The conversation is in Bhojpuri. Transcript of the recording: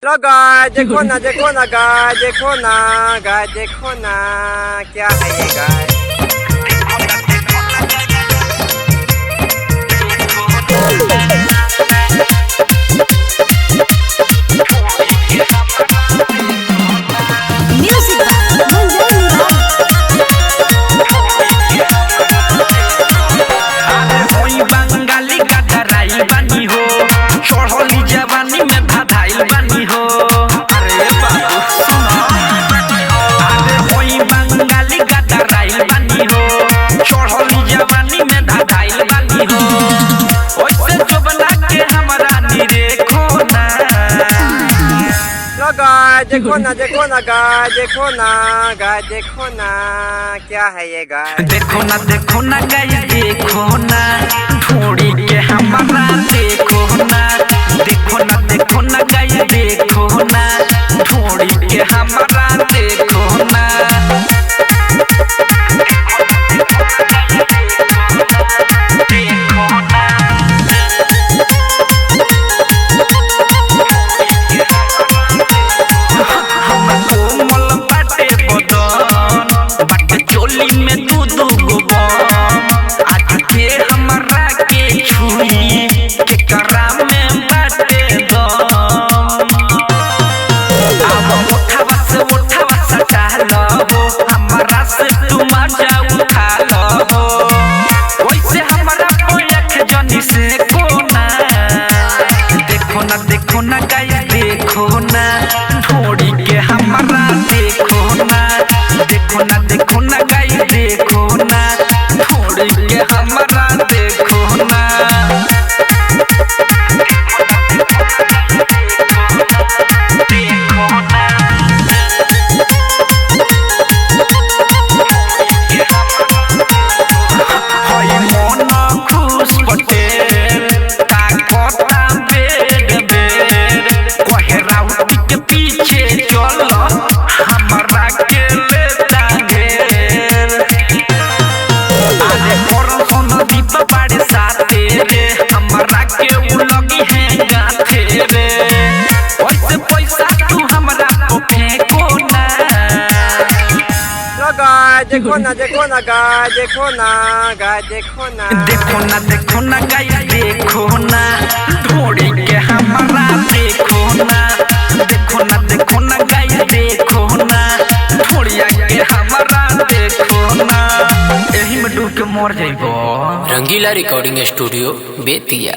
लो गाय देखो ना गाय देखो ना गाय देखो ना क्या है ये गाय। देखो ना गाय देखो ना गाय देखो ना क्या है ये गाय। देखो ना गाय देखो ना ढूंढी के हमारा देखो ना। देखो ना गाय देखो ना ढूंढी के हमारा देखो ना। देखो ना गाय देखो ना ढूंढी के हमारा देखो ना। देखो ना गाय देखो ना ढूंढी के हमारा देखो ना। देखो ना गाय देखो ना गाय देखो ना। देखो ना गाय देखो ना ढूंढी के हमारा देखो ना। देखो ना गाय देखो ना ढूंढिया के हमारा देखो ना। यही में डूब के मर जाइबो। रंगीला रिकॉर्डिंग स्टूडियो बेतिया।